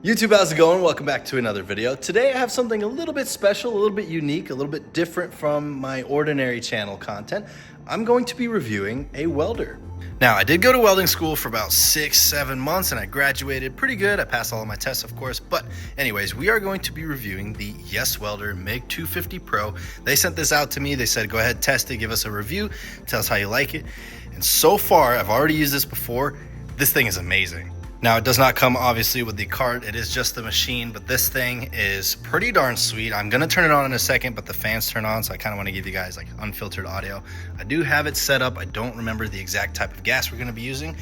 YouTube, how's it going? Welcome back to another video. Today I have something a little bit special, a little bit unique, a little bit different from my ordinary channel content. I'm going to be reviewing a welder. Now, I did go to welding school for about 6-7 months and I graduated pretty good. I passed all of my tests, of course, but anyways, we are going to be reviewing the YESWELDER MIG 250 Pro. They sent this out to me. They said, go ahead, test it, give us a review, tell us how you like it. And so far, I've already used this before. This thing is amazing. Now, it does not come obviously with the cart, it is just the machine, but this thing is pretty darn sweet. I'm gonna turn it on in a second, but the fans turn on, so I kind of want to give you guys like unfiltered audio. I do have it set up. I don't remember the exact type of gas we're gonna be using.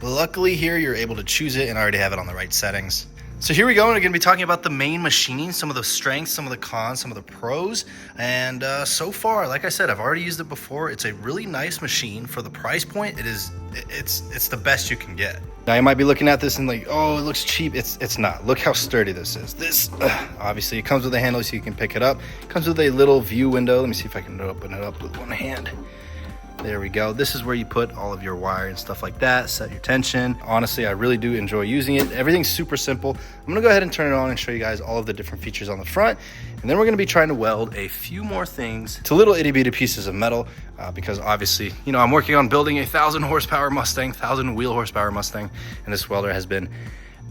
Luckily here, you're able to choose it and I already have it on the right settings. So here we go, and we're gonna be talking about the main machining, some of the strengths, some of the cons, some of the pros. And so far, like I said, I've already used it before. It's a really nice machine for the price point. It's the best you can get. Now you might be looking at this and like, oh, it looks cheap. It's not. Look how sturdy this is. This, obviously it comes with a handle so you can pick it up. It comes with a little view window. Let me see if I can open it up with one hand. There we go. This is where you put all of your wire and stuff like that, set your tension. Honestly, I really do enjoy using it. Everything's super simple. I'm gonna go ahead and turn it on and show you guys all of the different features on the front. And then we're gonna be trying to weld a few more things to little itty bitty pieces of metal because obviously, you know, I'm working on building a 1,000 horsepower Mustang, 1,000 wheel horsepower Mustang. And this welder has been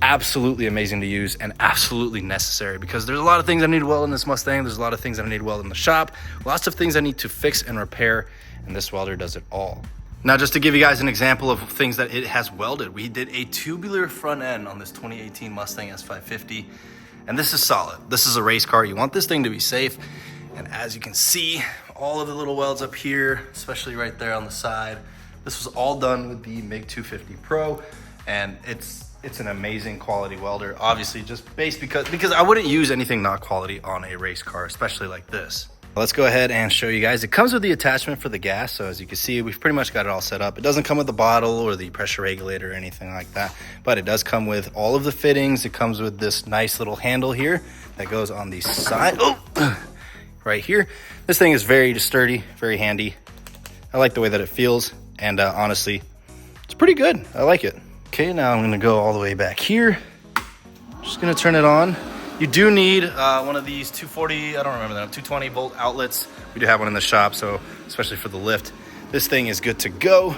absolutely amazing to use and absolutely necessary because there's a lot of things I need to weld in this Mustang. There's a lot of things I need to weld in the shop, lots of things I need to fix and repair, and this welder does it all. Now, just to give you guys an example of things that it has welded, we did a tubular front end on this 2018 Mustang S550, and this is solid. This is a race car. You want this thing to be safe, and as you can see, all of the little welds up here, especially right there on the side, this was all done with the MiG 250 Pro, and it's an amazing quality welder. Obviously, just based because I wouldn't use anything not quality on a race car, especially like this. Let's go ahead and show you guys. It comes with the attachment for the gas. So as you can see, we've pretty much got it all set up. It doesn't come with the bottle or the pressure regulator or anything like that, but it does come with all of the fittings. It comes with this nice little handle here that goes on the side. Oh, right here. This thing is very sturdy, very handy. I like the way that it feels. And honestly, it's pretty good. I like it. Okay, now I'm gonna go all the way back here. Just gonna turn it on. You do need one of these 240, I don't remember them, 220 volt outlets. We do have one in the shop, so especially for the lift. This thing is good to go.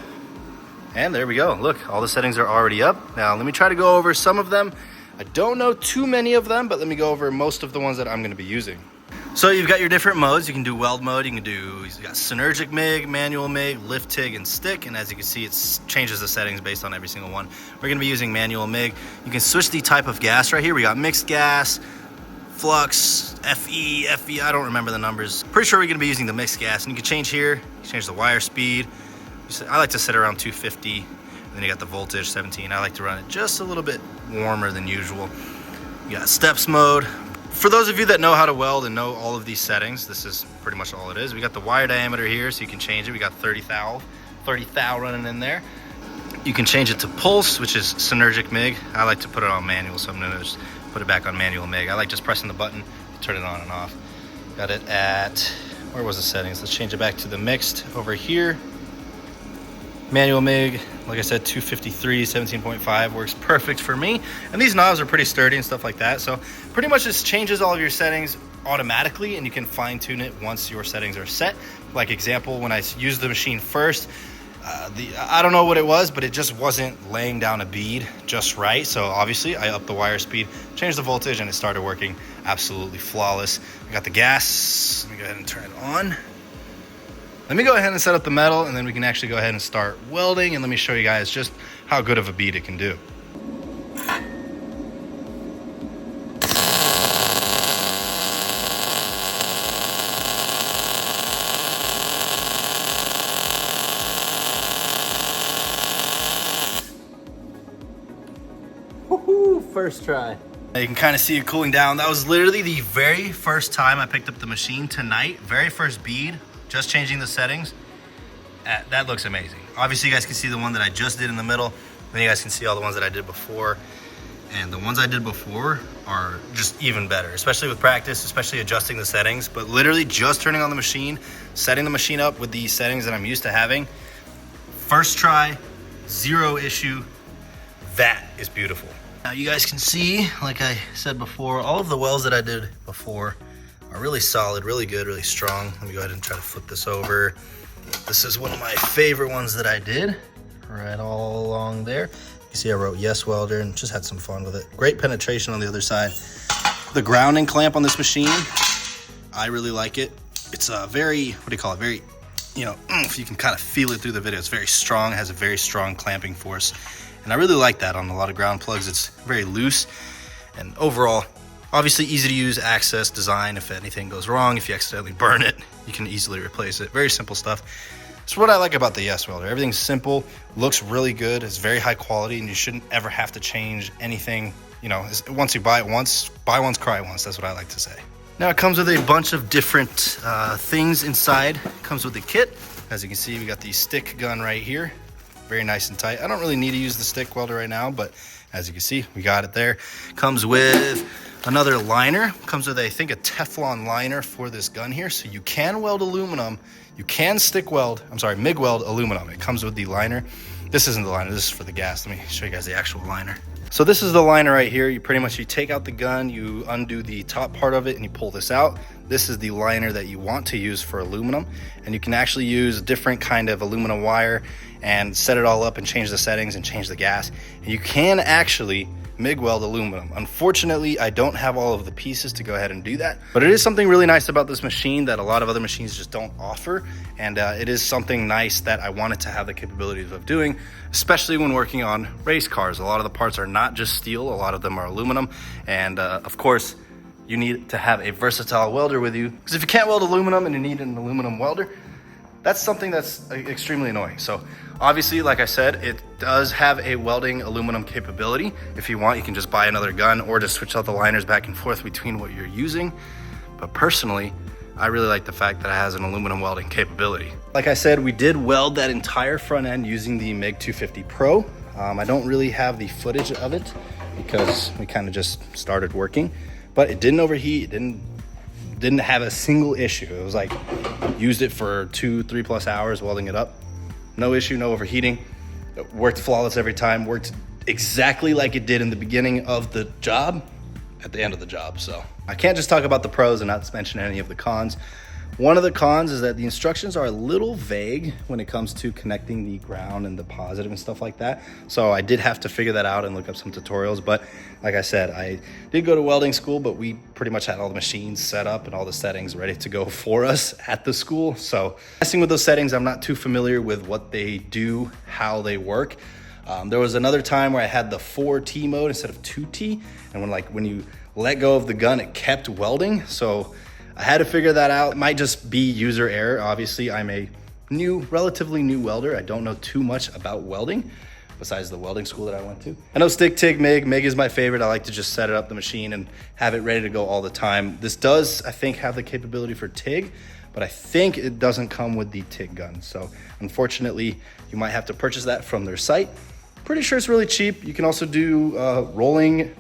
And there we go. Look, all the settings are already up. Now, let me try to go over some of them. I don't know too many of them, but let me go over most of the ones that I'm gonna be using. So you've got your different modes. You can do weld mode, you got synergic MIG, manual MIG, lift, TIG, and stick. And as you can see, it changes the settings based on every single one. We're gonna be using manual MIG. You can switch the type of gas right here. We got mixed gas, flux, FE, I don't remember the numbers. Pretty sure we're gonna be using the mixed gas. And you can change here, you can change the wire speed. I like to set around 250. And then you got the voltage, 17. I like to run it just a little bit warmer than usual. You got steps mode. For those of you that know how to weld and know all of these settings, this is pretty much all it is. We got the wire diameter here, so you can change it. We got 30 thou running in there. You can change it to pulse, which is synergic MIG. I like to put it on manual, so I'm gonna just put it back on manual MIG. I like just pressing the button to turn it on and off. Got it at, where was the settings? Let's change it back to the mixed over here. Manual MIG, like I said, 253, 17.5 works perfect for me. And these knobs are pretty sturdy and stuff like that. So pretty much just changes all of your settings automatically and you can fine tune it once your settings are set. Like example, when I used the machine first, I don't know what it was, but it just wasn't laying down a bead just right. So obviously I upped the wire speed, changed the voltage, and it started working absolutely flawless. I got the gas. Let me go ahead and turn it on. Let me go ahead and set up the metal and then we can actually go ahead and start welding, and let me show you guys just how good of a bead it can do. Woohoo, first try. You can kind of see it cooling down. That was literally the very first time I picked up the machine tonight. Very first bead. Just changing the settings, that looks amazing. Obviously, you guys can see the one that I just did in the middle. Then you guys can see all the ones that I did before. And the ones I did before are just even better, especially with practice, especially adjusting the settings. But literally just turning on the machine, setting the machine up with the settings that I'm used to having. First try, zero issue. That is beautiful. Now you guys can see, like I said before, all of the welds that I did before are really solid, really good, really strong. Let me go ahead and try to flip this over. This is one of my favorite ones that I did, right all along there. You see I wrote YESWELDER and just had some fun with it. Great penetration on the other side. The grounding clamp on this machine, I really like it. It's a very, what do you call it? Very, if you can kind of feel it through the video, it's very strong. It has a very strong clamping force. And I really like that on a lot of ground plugs. It's very loose and overall, obviously easy to use, access, design. If anything goes wrong, if you accidentally burn it, you can easily replace it. Very simple stuff. It's what I like about the YESWELDER. Everything's simple, looks really good, it's very high quality, and you shouldn't ever have to change anything. Once you buy it once, buy once, cry once. That's what I like to say. Now it comes with a bunch of different things inside. It comes with the kit. As you can see, we got the stick gun right here. Very nice and tight. I don't really need to use the stick welder right now, but as you can see, we got it there. Comes with another liner. Comes with, I think, a Teflon liner for this gun here. So you can weld aluminum. You can MIG weld aluminum. It comes with the liner. This isn't the liner, this is for the gas. Let me show you guys the actual liner. So this is the liner right here. You take out the gun, you undo the top part of it, and you pull this out. This is the liner that you want to use for aluminum. And you can actually use a different kind of aluminum wire and set it all up and change the settings and change the gas. And you can actually MIG weld aluminum. Unfortunately, I don't have all of the pieces to go ahead and do that, but it is something really nice about this machine that a lot of other machines just don't offer. And it is something nice that I wanted to have the capabilities of doing, especially when working on race cars. A lot of the parts are not just steel, a lot of them are aluminum. And of course, you need to have a versatile welder with you, because if you can't weld aluminum and you need an aluminum welder, that's something that's extremely annoying. So obviously, like I said, it does have a welding aluminum capability. If you want, you can just buy another gun or just switch out the liners back and forth between what you're using. But personally, I really like the fact that it has an aluminum welding capability. Like I said, we did weld that entire front end using the MiG 250 Pro. I don't really have the footage of it because we kind of just started working, but it didn't overheat, it didn't have a single issue. It was like, used it for 2-3+ hours welding it up. No issue, no overheating. It worked flawless every time, worked exactly like it did in the beginning of the job, at the end of the job. So I can't just talk about the pros and not mention any of the cons. One of the cons is that the instructions are a little vague when it comes to connecting the ground and the positive and stuff like that. So I did have to figure that out and look up some tutorials. But like I said, I did go to welding school, but we pretty much had all the machines set up and all the settings ready to go for us at the school. So messing with those settings, I'm not too familiar with what they do, how they work. There was another time where I had the 4T mode instead of 2T. And when you let go of the gun, it kept welding. So I had to figure that out. It might just be user error. Obviously, I'm a relatively new welder. I don't know too much about welding besides the welding school that I went to. I know stick, TIG, MIG. MIG is my favorite. I like to just set it up the machine and have it ready to go all the time. This does, I think, have the capability for TIG, but I think it doesn't come with the TIG gun. So unfortunately, you might have to purchase that from their site. Pretty sure it's really cheap. You can also do rolling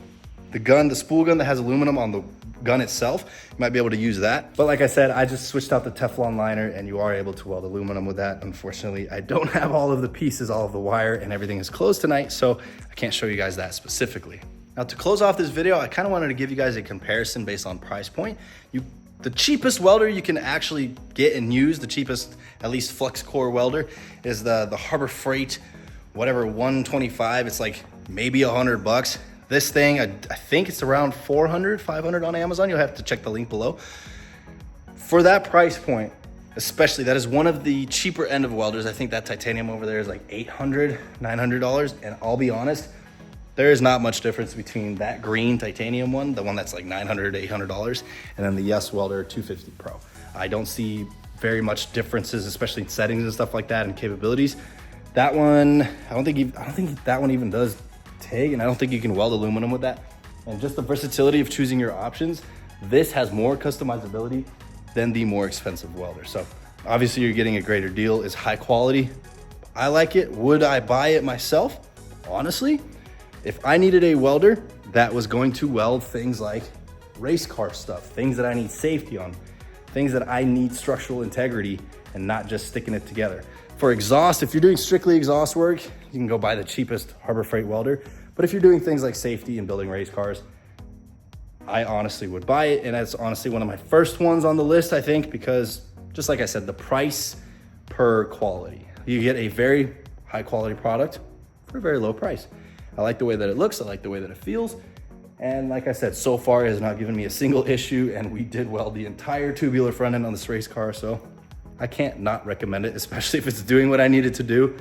the gun, the spool gun that has aluminum on the gun itself. You might be able to use that. But like I said, I just switched out the Teflon liner and you are able to weld aluminum with that. Unfortunately, I don't have all of the pieces, all of the wire, and everything is closed tonight, so I can't show you guys that specifically. Now to close off this video, I kind of wanted to give you guys a comparison based on price point. The cheapest welder you can actually get and use, the cheapest, at least flux core welder, is the Harbor Freight, whatever, 125. It's like maybe $100. This thing, I think it's around 400, 500 on Amazon. You'll have to check the link below. For that price point, especially, that is one of the cheaper end of welders. I think that titanium over there is like $800, $900. And I'll be honest, there is not much difference between that green titanium one, the one that's like $900, $800, and then the YESWELDER 250 Pro. I don't see very much differences, especially in settings and stuff like that and capabilities. That one, I don't think that one even does TIG, and I don't think you can weld aluminum with that. And just the versatility of choosing your options, this has more customizability than the more expensive welder. So obviously you're getting a greater deal. It's high quality. I like it. Would I buy it myself? Honestly, if I needed a welder that was going to weld things like race car stuff, things that I need safety on, things that I need structural integrity and not just sticking it together. For exhaust, if you're doing strictly exhaust work, you can go buy the cheapest Harbor Freight welder. But if you're doing things like safety and building race cars, I honestly would buy it. And it's honestly one of my first ones on the list, I think, because just like I said, the price per quality. You get a very high quality product for a very low price. I like the way that it looks. I like the way that it feels. And like I said, so far it has not given me a single issue, and we did weld the entire tubular front end on this race car. So I can't not recommend it, especially if it's doing what I need it to do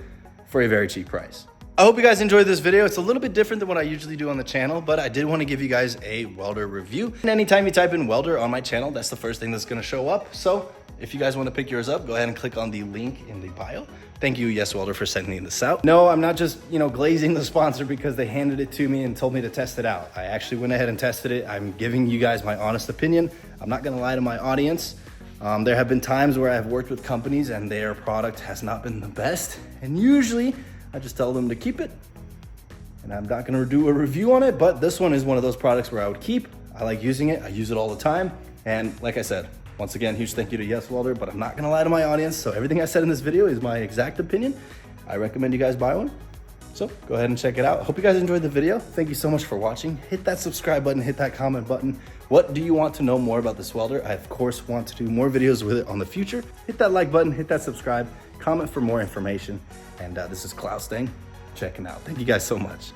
for a very cheap price. I hope you guys enjoyed this video. It's a little bit different than what I usually do on the channel, but I did want to give you guys a welder review. And anytime you type in welder on my channel, that's the first thing that's going to show up. So if you guys want to pick yours up, go ahead and click on the link in the bio. Thank you, YESWELDER, for sending this out. No, I'm not just, glazing the sponsor because they handed it to me and told me to test it out. I actually went ahead and tested it. I'm giving you guys my honest opinion. I'm not going to lie to my audience. There have been times where I've worked with companies and their product has not been the best. And usually I just tell them to keep it. And I'm not going to do a review on it, but this one is one of those products where I would keep. I like using it. I use it all the time. And like I said, once again, huge thank you to YESWELDER, but I'm not gonna lie to my audience. So everything I said in this video is my exact opinion. I recommend you guys buy one. So go ahead and check it out. Hope you guys enjoyed the video. Thank you so much for watching. Hit that subscribe button, hit that comment button. What do you want to know more about this welder? I of course want to do more videos with it on the future. Hit that like button, hit that subscribe, comment for more information. And this is CloutStang checking out. Thank you guys so much.